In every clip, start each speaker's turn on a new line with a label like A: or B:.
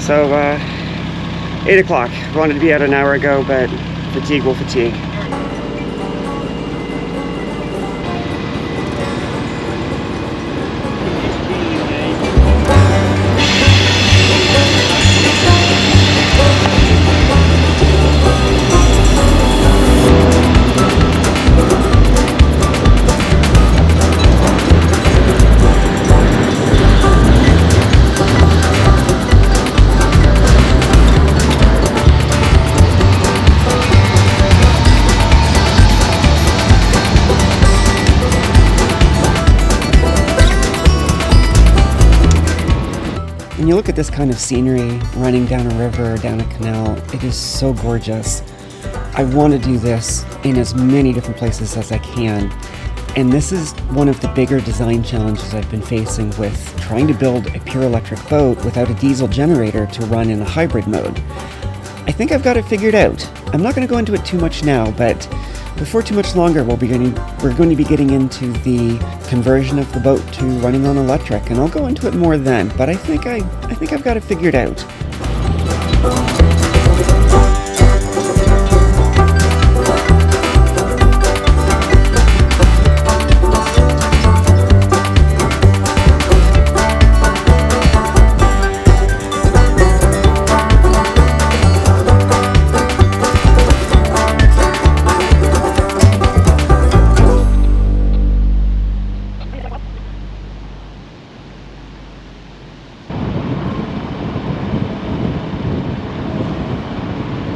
A: So, 8 o'clock. Wanted to be out an hour ago, but fatigue will fatigue. When you look at this kind of scenery, running down a river or down a canal, it is so gorgeous. I want to do this in as many different places as I can. And this is one of the bigger design challenges I've been facing with trying to build a pure electric boat without a diesel generator to run in a hybrid mode. I think I've got it figured out. I'm not going to go into it too much now, but before too much longer, we're going to be getting into the conversion of the boat to running on electric, and I'll go into it more then. But I think I've got it figured out.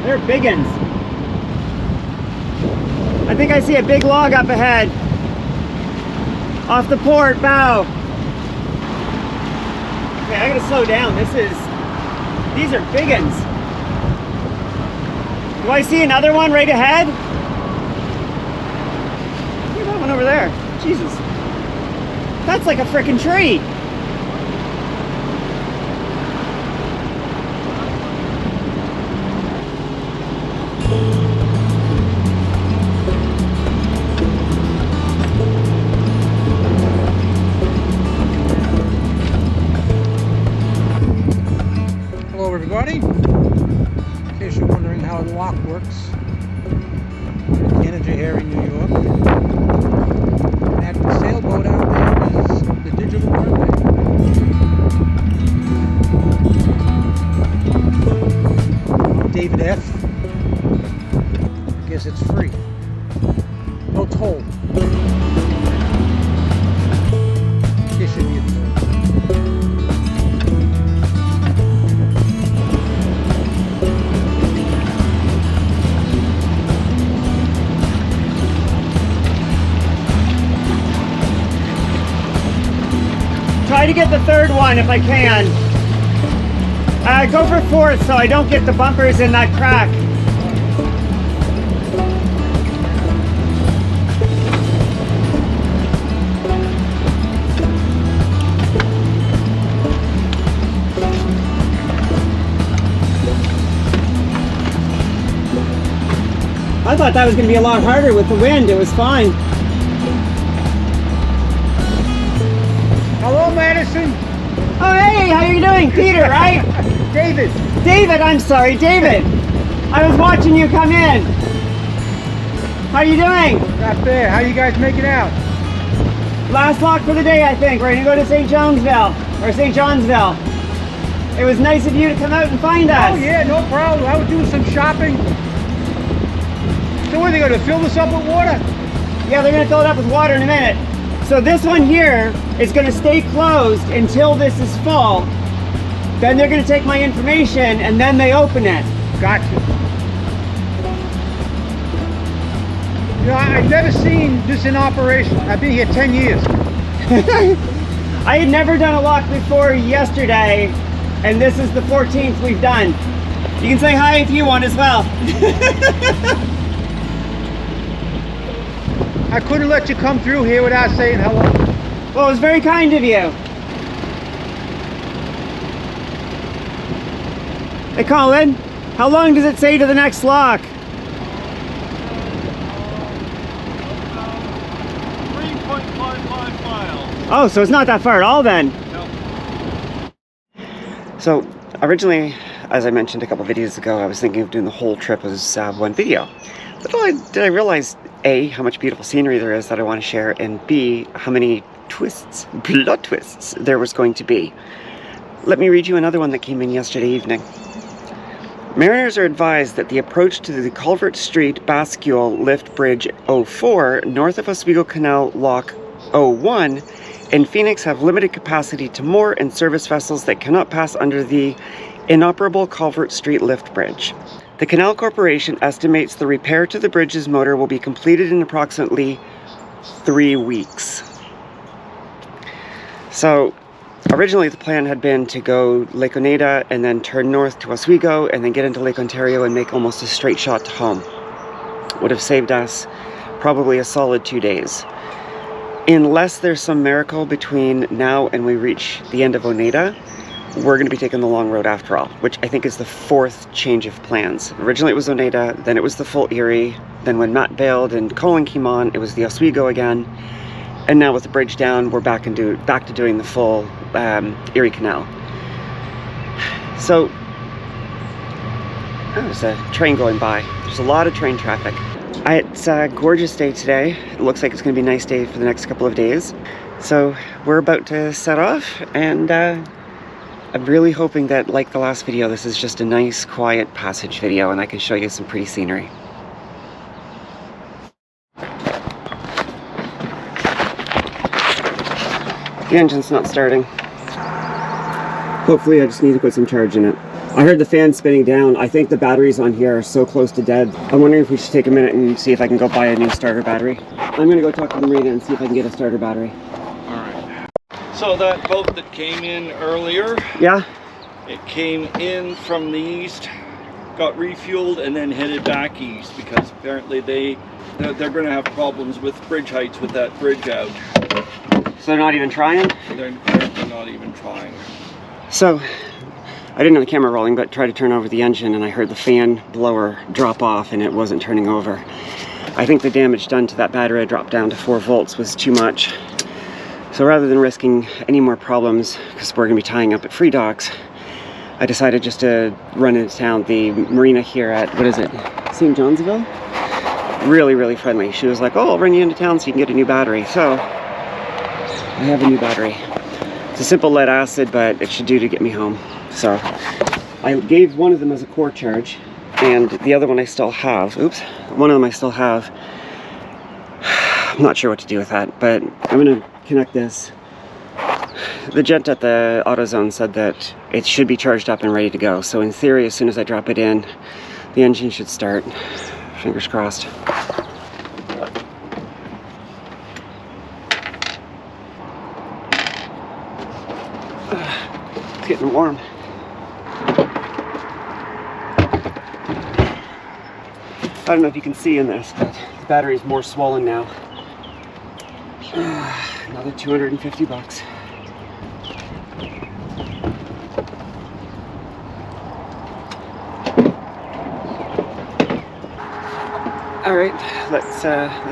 A: They're big uns. I think I see a big log up ahead. Off the port bow. Okay, I gotta slow down. These are big uns. Do I see another one right ahead? Look at that one over there. Jesus. That's like a frickin' tree.
B: Hello everybody, in case you're wondering how the lock works, Canada, Erie, New York. At the sailboat out there is the digital birthday. David F. I guess it's free. No toll. It should be a toll.
A: Try to get the third one if I can. Go for fourth so I don't get the bumpers in that crack. I thought that was going to be a lot harder with the wind. It was fine.
B: Hello, Madison.
A: Oh, hey, how you doing? Peter, right?
B: David.
A: David, I'm sorry, David. I was watching you come in. How you doing?
B: Not bad. How you guys making out?
A: Last lock for the day, I think. We're going to go to St. Jonesville, or St. Johnsville. It was nice of you to come out and find us.
B: Oh, yeah, no problem. I was doing some shopping. So what, are they going to fill this up with water?
A: Yeah, they're going to fill it up with water in a minute. So this one here is going to stay closed until this is full. Then they're going to take my information and then they open it.
B: Gotcha. You know, I've never seen this in operation. I've been here 10 years.
A: I had never done a lock before yesterday, and this is the 14th we've done. You can say hi if you want as well.
B: I couldn't let you come through here without saying hello.
A: Well, it was very kind of you. Hey, Colin, how long does it say to the next lock?
C: 3.55 miles.
A: Oh, so it's not that far at all then.
C: No.
A: So Originally, as I mentioned a couple videos ago, I was thinking of doing the whole trip as one video. Little did I realize, A, how much beautiful scenery there is that I want to share, and B, how many twists, plot twists, there was going to be. Let me read you another one that came in yesterday evening. Mariners are advised that the approach to the Culvert Street Bascule Lift Bridge 04 north of Oswego Canal Lock 01 in Phoenix have limited capacity to moor and service vessels that cannot pass under the inoperable Culvert Street Lift Bridge. The Canal Corporation estimates the repair to the bridge's motor will be completed in approximately 3 weeks. So, originally the plan had been to go Lake Oneida and then turn north to Oswego and then get into Lake Ontario and make almost a straight shot to home. Would have saved us probably a solid 2 days. Unless there's some miracle between now and we reach the end of Oneida, we're going to be taking the long road after all, which I think is the 4th change of plans. Originally it was Oneida, then it was the full Erie, then when Matt bailed and Colin came on, it was the Oswego again, and now with the bridge down, we're back to doing the full Erie Canal. So, there's a train going by. There's a lot of train traffic. It's a gorgeous day today. It looks like it's going to be a nice day for the next couple of days. So we're about to set off, and I'm really hoping that, like the last video, this is just a nice, quiet passage video and I can show you some pretty scenery. The engine's not starting. Hopefully I just need to put some charge in it. I heard the fan spinning down. I think the batteries on here are so close to dead. I'm wondering if we should take a minute and see if I can go buy a new starter battery. I'm gonna go talk to the marina and see if I can get a starter battery.
C: Alright. So that boat that came in earlier,
A: yeah,
C: it came in from the east, got refueled, and then headed back east because apparently they're going to have problems with bridge heights with that bridge out.
A: So they're not even trying?
C: They're not even trying.
A: So, I didn't have the camera rolling, but tried to turn over the engine and I heard the fan blower drop off and it wasn't turning over. I think the damage done to that battery dropped down to 4 volts was too much. So rather than risking any more problems, because we're going to be tying up at Free Docks, I decided just to run into town. The marina here at, what is it, St. Johnsville? Really, really friendly. She was like, oh, I'll run you into town so you can get a new battery. So, I have a new battery. It's a simple lead acid, but it should do to get me home. So, I gave one of them as a core charge, and the other one I still have. Oops. One of them I still have. I'm not sure what to do with that, but I'm going to connect this. The gent at the AutoZone said that it should be charged up and ready to go. So in theory, as soon as I drop it in, the engine should start. Fingers crossed. It's getting warm. I don't know if you can see in this, but the battery's more swollen now. Another 250 bucks. All right, let's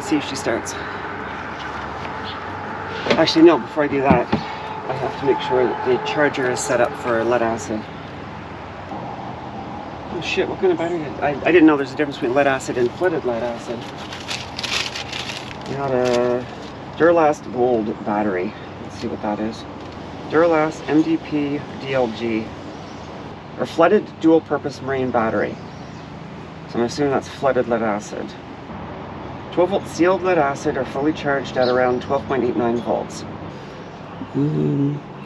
A: see if she starts. Actually, no. Before I do that, I have to make sure that the charger is set up for lead acid. Oh shit! What kind of battery? I didn't know there's a difference between lead acid and flooded lead acid. We got a Duralast Gold battery. Let's see what that is. Duralast MDP DLG, or flooded dual-purpose marine battery. So I'm assuming that's flooded lead acid. 12-volt sealed lead acid are fully charged at around 12.89 volts.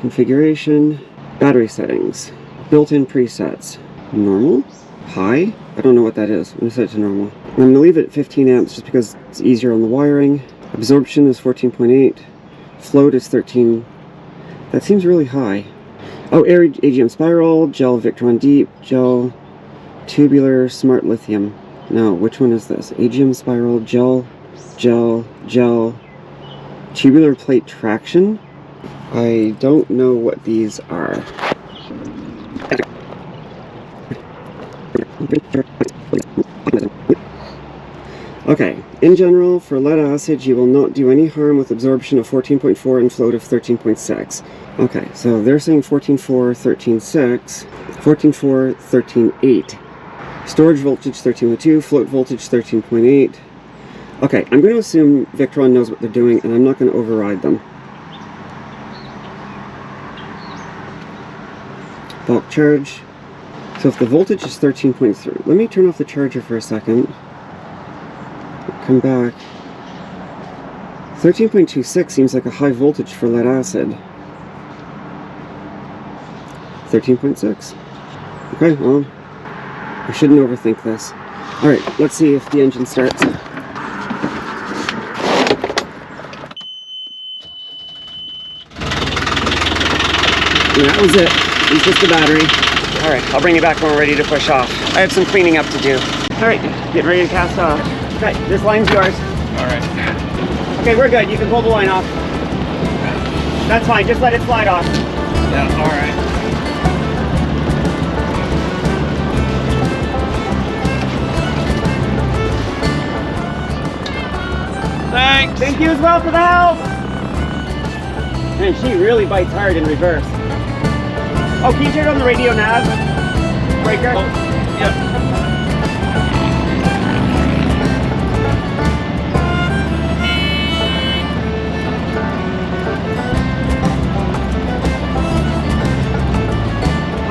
A: Configuration, battery settings, built-in presets. Normal, high. I don't know what that is. I'm gonna set it to normal. I'm gonna leave it at 15 amps just because it's easier on the wiring. Absorption is 14.8. Float is 13. That seems really high. Oh, Erie AGM Spiral, Gel Victron Deep, Gel Tubular Smart Lithium. No, which one is this? AGM Spiral, Gel, Tubular Plate Traction. I don't know what these are. Okay, In general, for lead acid, you will not do any harm with absorption of 14.4 and float of 13.6. Okay, so they're saying 14.4, 13.6, 14.4, 13.8. Storage voltage 13.2, float voltage 13.8. Okay, I'm going to assume Victron knows what they're doing, and I'm not going to override them. Bulk charge. So if the voltage is 13.3, let me turn off the charger for a second. Come back. 13.26 seems like a high voltage for lead acid. 13.6. Okay, well, I shouldn't overthink this. Alright, let's see if the engine starts. And that was it. It was just the battery. Alright, I'll bring you back when we're ready to push off. I have some cleaning up to do. Alright, getting ready to cast off. Okay, this line's yours.
C: Alright.
A: Okay, we're good. You can pull the line off. That's fine. Just let it slide off.
C: Yeah, alright. Thanks!
A: Thank you as well for the help! Man, she really bites hard in reverse. Oh, can you turn on the radio nav? Breaker?
C: Oh, yeah.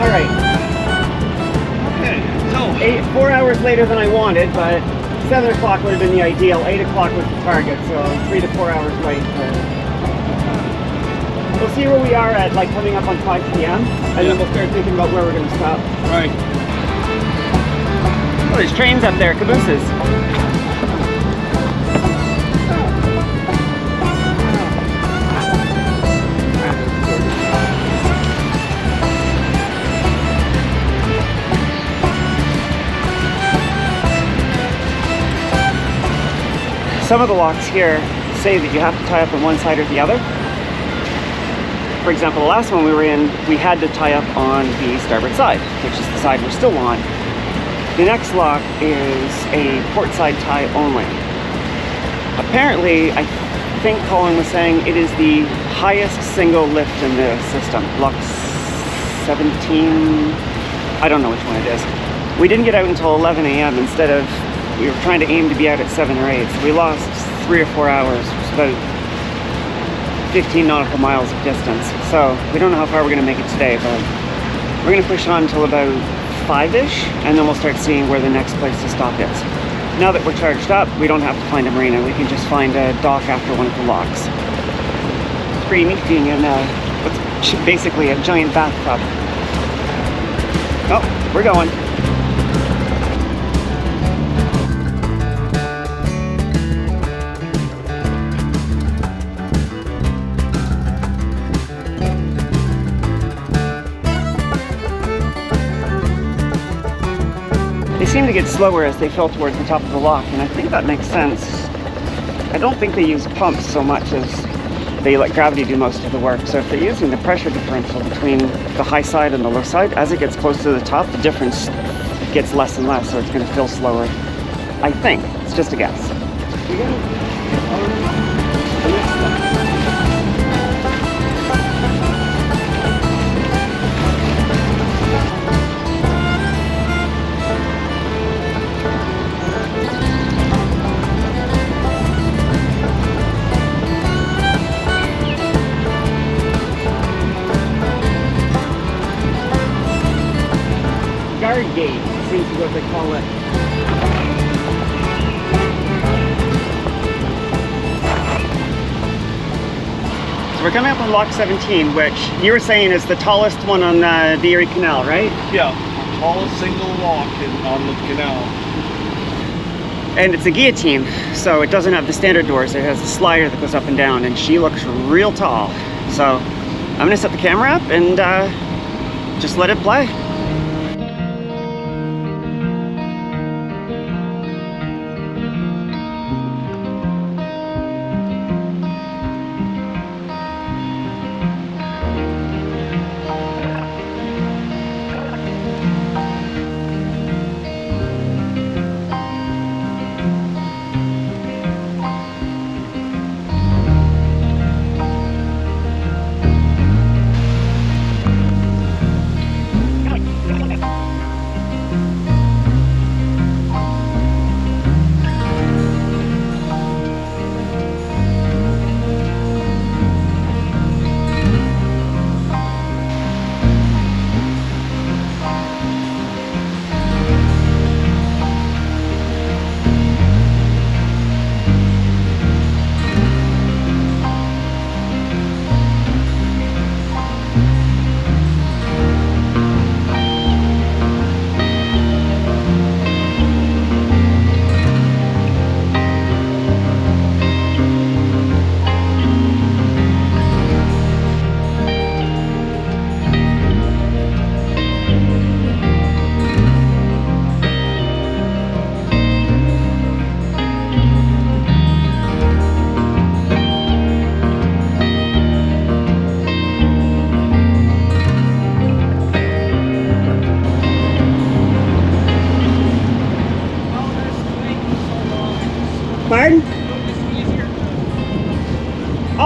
A: Alright.
C: Okay, so
A: 4 hours later than I wanted, but 7 o'clock would have been the ideal. 8 o'clock was the target, so 3 to 4 hours late. But we'll see where we are at, like, coming up on 5 p.m. And then we'll start thinking about where we're going to stop.
C: right.
A: Oh, there's trains up there, cabooses. Some of the locks here say that you have to tie up on one side or the other. For example, the last one we were in, we had to tie up on the starboard side, which is the side we're still on. The next lock is a port side tie only. Apparently, I think Colin was saying it is the highest single lift in the system. Lock 17, I don't know which one it is. We didn't get out until 11 a.m. instead of, we were trying to aim to be out at 7 or 8. So we lost 3 or 4 hours, which is about 15 nautical miles of distance. So we don't know how far we're going to make it today, but we're going to push on until about 5-ish, and then we'll start seeing where the next place to stop is. Now that we're charged up, we don't have to find a marina. We can just find a dock after one of the locks. It's pretty neat being in what's basically a giant bathtub. Oh, we're going. They seem to get slower as they fill towards the top of the lock, and I think that makes sense. I don't think they use pumps so much as they let gravity do most of the work. So if they're using the pressure differential between the high side and the low side, as it gets closer to the top, the difference gets less and less, so it's going to fill slower. I think. It's just a guess. Guard gate seems to be what they call it. So we're coming up on lock 17, which you were saying is the tallest one on the Erie Canal, right?
C: Yeah, tallest single lock on the canal.
A: And it's a guillotine, so it doesn't have the standard doors. It has a slider that goes up and down, and she looks real tall. So I'm gonna set the camera up and just let it play.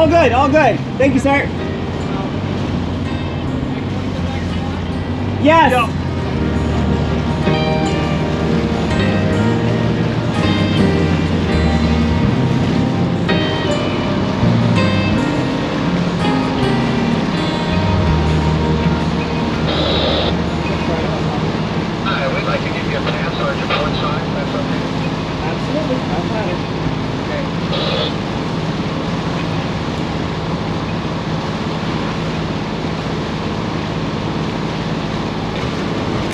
A: All good, all good. Thank you, sir. Yes.
B: Yeah.
D: Hi, we'd like to give you a pass on your port side, if that's okay.
A: Absolutely. I've had it.
D: Okay.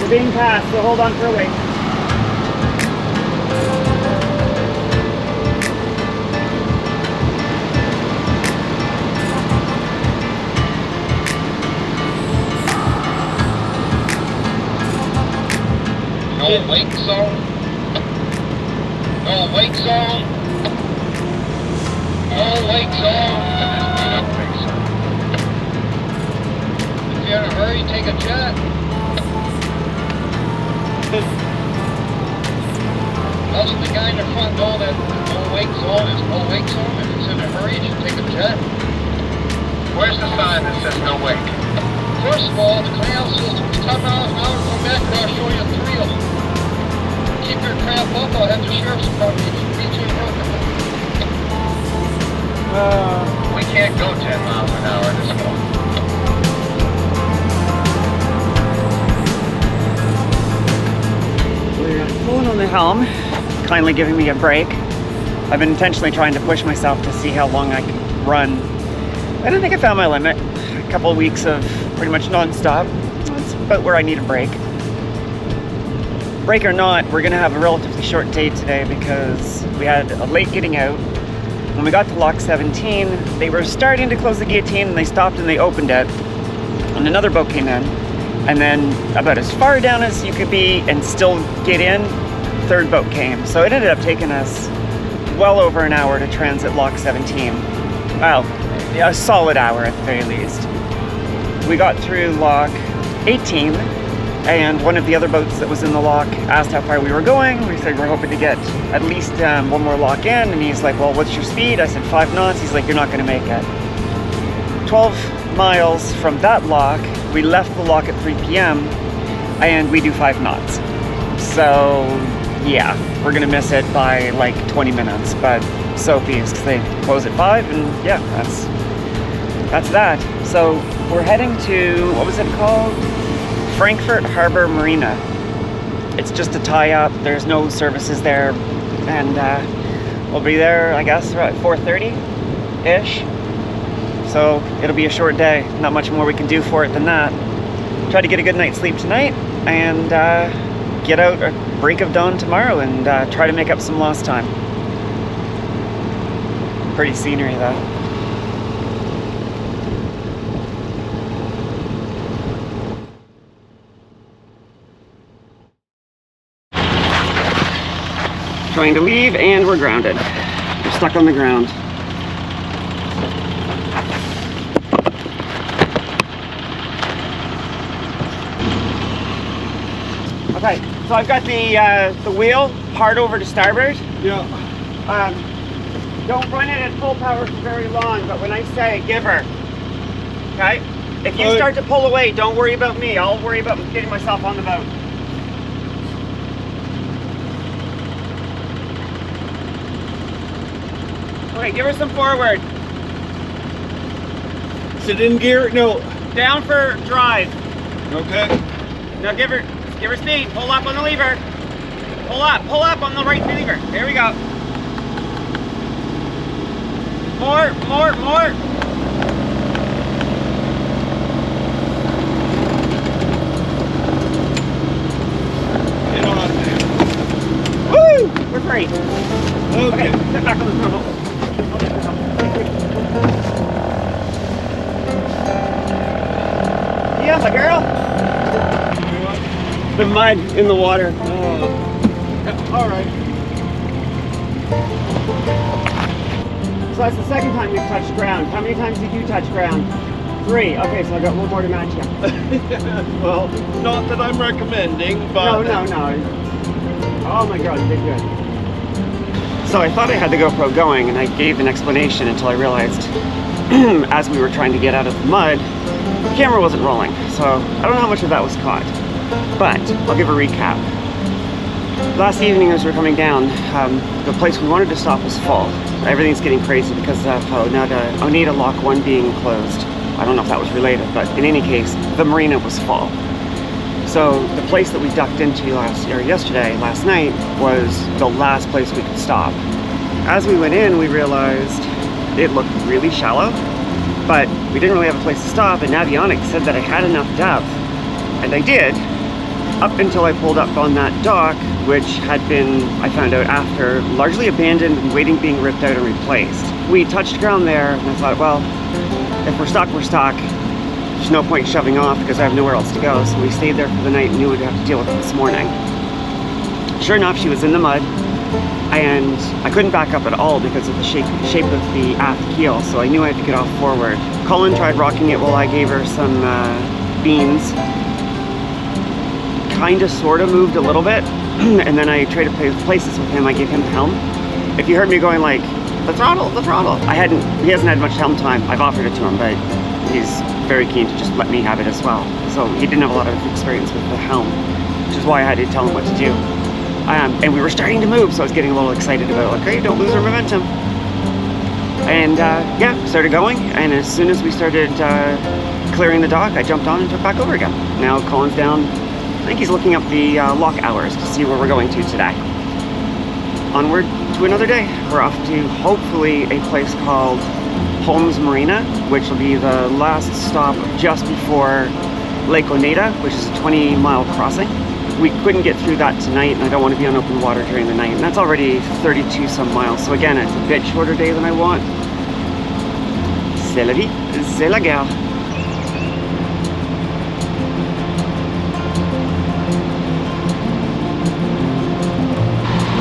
A: We're being passed, so hold on for a wait.
D: No wake zone. No wake zone. No wake zone. If you're in a hurry, take a jet. Doesn't the guy in the front know that no wake zone is no wake zone? If it's in a hurry, you should take a jet. Where's the sign that says no wake? First of all, the canal system is 10 miles an hour from Metro. I'll show you 3 of them. Keep your crap up, I'll have the sheriff's department meet you in Brooklyn. We can't go 10 miles an hour this morning.
A: We're pulling on the helm, kindly giving me a break. I've been intentionally trying to push myself to see how long I can run. I don't think I found my limit. A couple of weeks of pretty much non-stop. That's about where I need a break. Break or not, we're gonna have a relatively short day today because we had a late getting out. When we got to lock 17, they were starting to close the guillotine and they stopped and they opened it. And another boat came in. And then about as far down as you could be and still get in, third boat came. So it ended up taking us well over an hour to transit lock 17. Well, a solid hour at the very least. We got through lock 18, and one of the other boats that was in the lock asked how far we were going. We said we're hoping to get at least one more lock in, and he's like, well, what's your speed? I said 5 knots. He's like, you're not gonna make it. 12 miles from that lock, we left the lock at 3 p.m. and we do 5 knots. So yeah, we're gonna miss it by like 20 minutes, but so peace, because they close at 5, and yeah, that's that. So we're heading to, what was it called? Frankfurt Harbor Marina. It's just a tie-up. There's no services there, and we'll be there, I guess, around 4:30-ish. So it'll be a short day. Not much more we can do for it than that. Try to get a good night's sleep tonight, and get out at break of dawn tomorrow, and try to make up some lost time. Pretty scenery, though. Trying to leave, and we're grounded. We're stuck on the ground. Okay, so I've got the wheel hard over to starboard.
C: Yeah.
A: Don't run it at full power for very long, but when I say give her, okay? If you start to pull away, don't worry about me. I'll worry about getting myself on the boat. Okay, give her some forward.
C: Is it in gear? No.
A: Down for drive.
C: Okay.
A: Now give her speed. Pull up on the lever. Pull up on the right lever. There we go. More.
C: Get on.
A: Woo! We're free.
C: Okay.
A: Get back on the throttle. Yeah, my girl. The mud in the water.
C: All right.
A: So that's the second time we've touched ground. How many times did you touch ground? 3. Okay, so I got one more to match you.
C: Well, not that I'm recommending, but...
A: No. Oh my God, you did good. So I thought I had the GoPro going, and I gave an explanation until I realized as we were trying to get out of the mud, the camera wasn't rolling. So I don't know how much of that was caught, but I'll give a recap. Last evening as we were coming down, the place we wanted to stop was full. Everything's getting crazy because of Oneida Lock 1 being closed. I don't know if that was related, but in any case, the marina was full. So the place that we ducked into last night, was the last place we could stop. As we went in, we realized it looked really shallow, but we didn't really have a place to stop, and Navionics said that I had enough depth, and I did, up until I pulled up on that dock, which had been, I found out after, largely abandoned and waiting being ripped out and replaced. We touched ground there, and I thought, well, if we're stuck, we're stuck. There's no point shoving off because I have nowhere else to go, so we stayed there for the night and knew we'd have to deal with it this morning. Sure enough, she was in the mud, and I couldn't back up at all because of the shape of the aft keel, so I knew I had to get off forward. Colin tried rocking it while I gave her some beans. Kinda sorta moved a little bit, and then I traded places with him. I gave him the helm. If you heard me going like, the throttle, he hasn't had much helm time. I've offered it to him, but he's very keen to just let me have it as well. So he didn't have a lot of experience with the helm, which is why I had to tell him what to do. And we were starting to move, so I was getting a little excited about like, hey, don't lose our momentum. And yeah, started going, and as soon as we started clearing the dock, I jumped on and took back over again. Now Colin's down. I think he's looking up the lock hours to see where we're going to today. Onward to another day. We're off to hopefully a place called Holmes Marina, which will be the last stop just before Lake Oneida, which is a 20-mile crossing. We couldn't get through that tonight, and I don't want to be on open water during the night, and that's already 32 some miles. So again, it's a bit shorter day than I want. C'est la vie, c'est la guerre.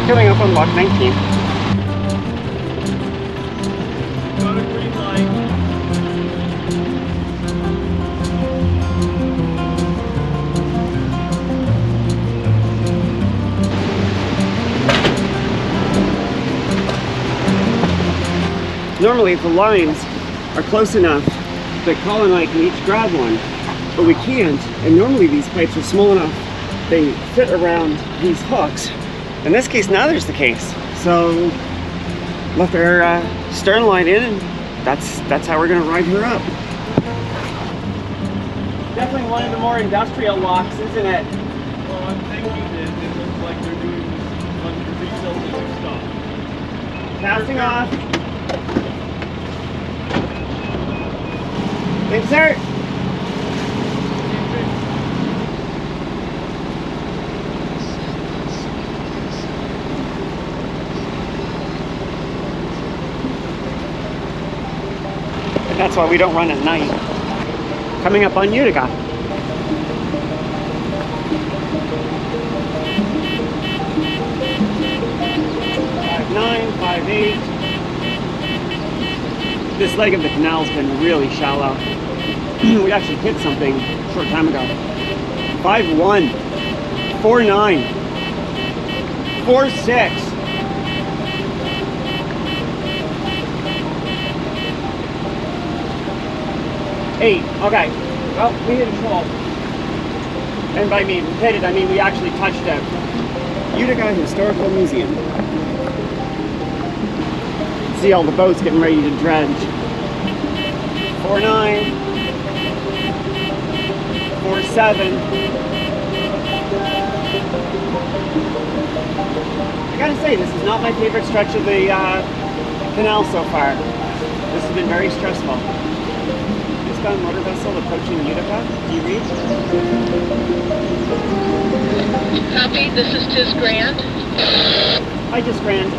A: Coming up on Lock 19.
C: Got a green light.
A: Normally the lines are close enough that Colin and I can each grab one, but we can't, and normally these pipes are small enough they fit around these hooks. In this case, neither is the case. So left our stern line in, and that's how we're gonna ride her up. Definitely one of the more industrial locks, isn't it?
C: Well, I'm thinking that it looks like they're doing this one to rebuild the new stuff.
A: Passing off. Insert. And that's why we don't run at night. Coming up on Utica. 5'9", 5'8". This leg of the canal's been really shallow. We actually hit something a short time ago. 5'1", 4'9", 4'6". Eight. Okay. Well, we hit a troll. And by me hit it, I mean we actually touched it. Utica Historical Museum. See all the boats getting ready to dredge. 4'9", 4'7". I gotta say, this is not my favorite stretch of the canal so far. This has been very stressful. Eastbound motor vessel approaching Utica. Do you read?
E: Copy, this is Tiz Grand.
A: Hi, Tiz Grand.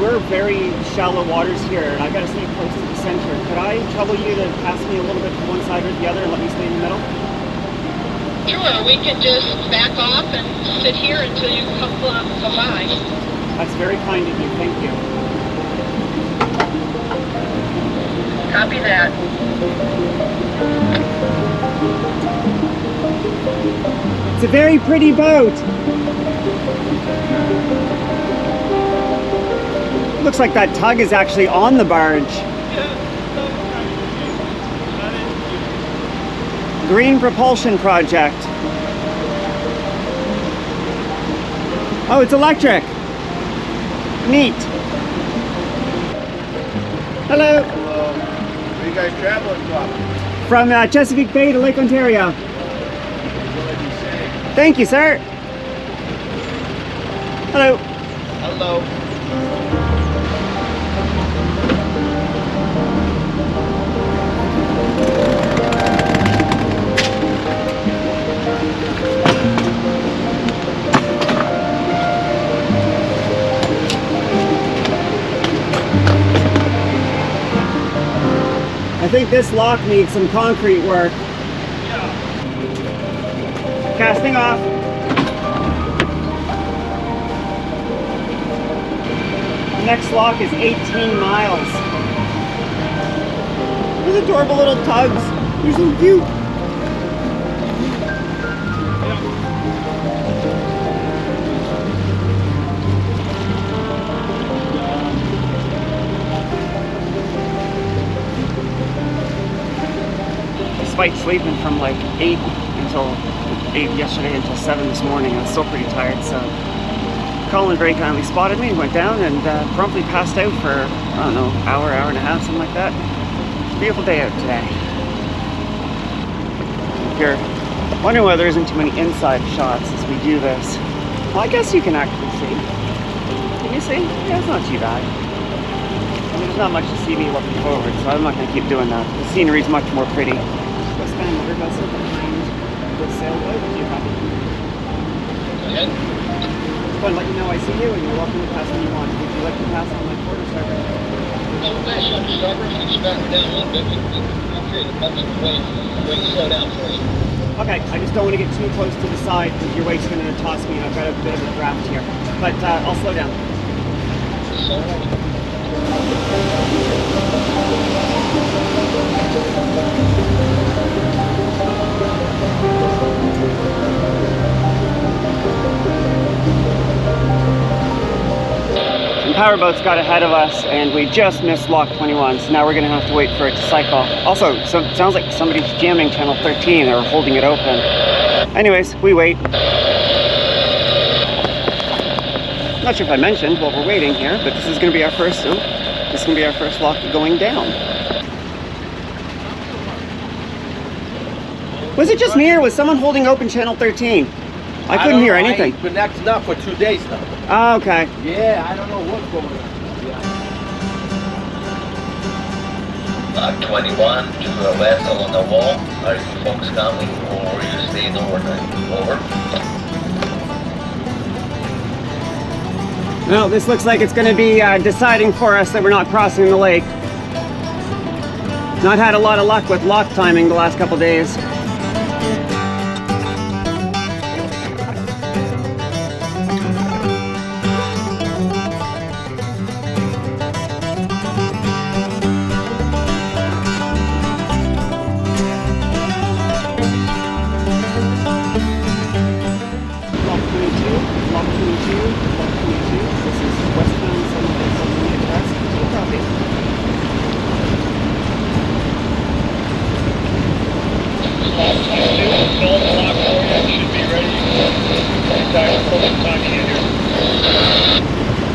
A: We're very shallow waters here, and I've got to stay close to the center. Could I trouble you to pass me a little bit to one side or the other and let me stay in the middle?
E: Sure, we can just back off and sit here until you come by.
A: That's very kind of you. Thank you.
E: Copy that.
A: It's a very pretty boat. Looks like that tug is actually on the barge. Green propulsion project. Oh, it's electric. Neat. Hello.
B: Hello. Where are you guys traveling from?
A: From Chesapeake Bay to Lake Ontario. Thank you, sir. Hello.
B: Hello.
A: I think this lock needs some concrete work. Casting off. Next lock is 18 miles. Those adorable little tugs. They're so cute. Despite sleeping from like 8 yesterday until 7 this morning, I was still pretty tired, so Colin very kindly spotted me and went down and promptly passed out for, I don't know, hour and a half, something like that. It's a beautiful day out today. If you're wondering why there isn't too many inside shots as we do this, well, I guess you can actually see. Can you see? Yeah, it's not too bad. I mean, there's not much to see me looking forward, so I'm not going to keep doing that. The scenery's much more pretty. Westbound motor vessel behind the sailboat. Do you copy?
D: Go ahead.
A: Just want to let you know I see you and you're welcome to pass when you want. Would you like to pass on my quarter starboard?
D: Oh, nice on the starboard. You can back her down a little bit. I'm sure the pumps are way to slow down for you.
A: Okay, I just don't want to get too close to the side because your weight's going to toss me and I've got a bit of a draft here. But I'll slow down.
D: So,
A: Some powerboats got ahead of us and we just missed lock 21, so now we're going to have to wait for it to cycle. Also, sounds like somebody's jamming channel 13 or holding it open. Anyways, we wait. Not sure if I mentioned while we're waiting here, but this is going to be our first lock going down. Was it just me or was someone holding open channel 13? I couldn't hear anything.
B: I've been connected up for 2 days now.
A: Oh, okay.
B: Yeah, I don't know what's going on.
D: Lock 21 to a vessel on the wall. Are you folks coming or are you staying overnight? Over.
A: Well, this looks like it's going to be deciding for us that we're not crossing the lake. Not had a lot of luck with lock timing the last couple days.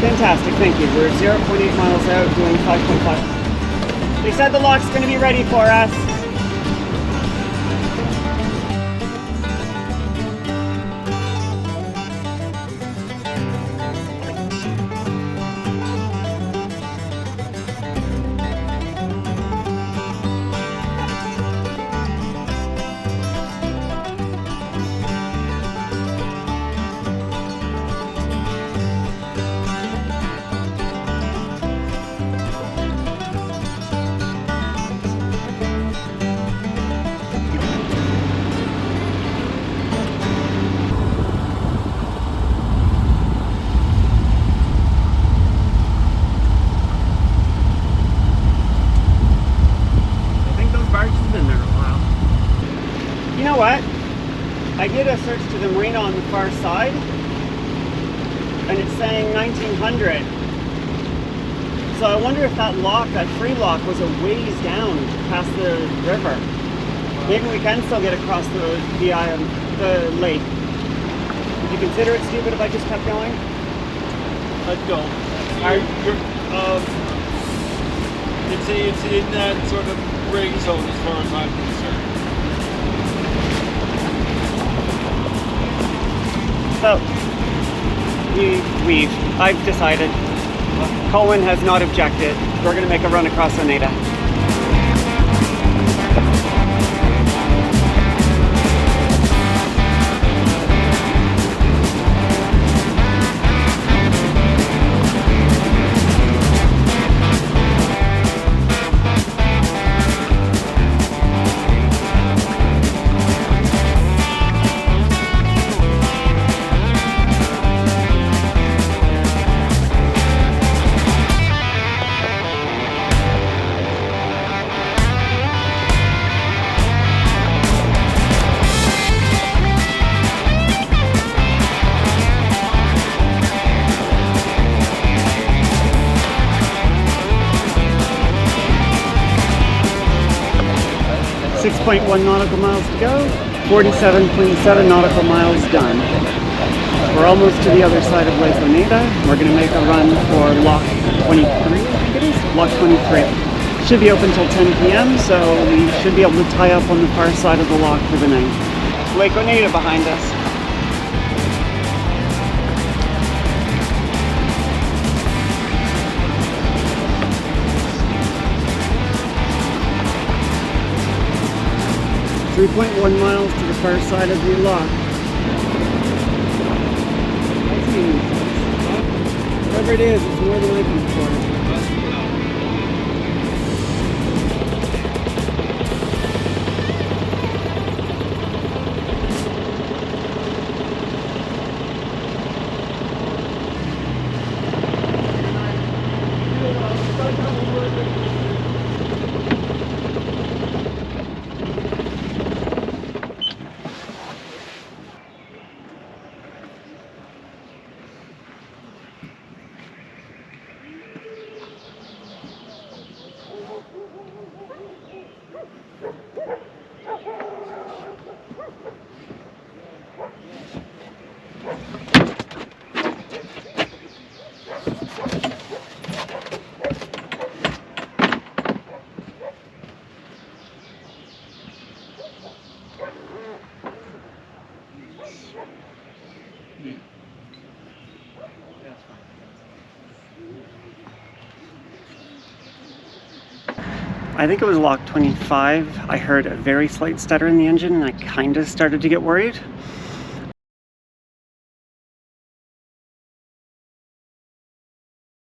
A: Fantastic, thank you. We're 0.8 miles out, doing 5.5. They said the lock's going to be ready for us. You know what? I did a search to the marina on the far side, and it's saying 1900. So I wonder if that lock, that free lock, was a ways down past the river. Maybe we can still get across the lake. Would you consider it stupid if I just kept going?
C: Let's go. It's in that sort of gray zone as far as I'm concerned.
A: So, I've decided. Colin has not objected. We're going to make a run across Oneida. .1 nautical miles to go, 47.7 nautical miles done. We're almost to the other side of Lake Oneida. We're going to make a run for Lock 23, I think it is? Lock 23. Should be open till 10 p.m., so we should be able to tie up on the far side of the lock for the night. Lake Oneida behind us. .1 miles to the far side of the lock. Whatever it is, it's more than I can afford. I think it was lock 25. I heard a very slight stutter in the engine and I kind of started to get worried.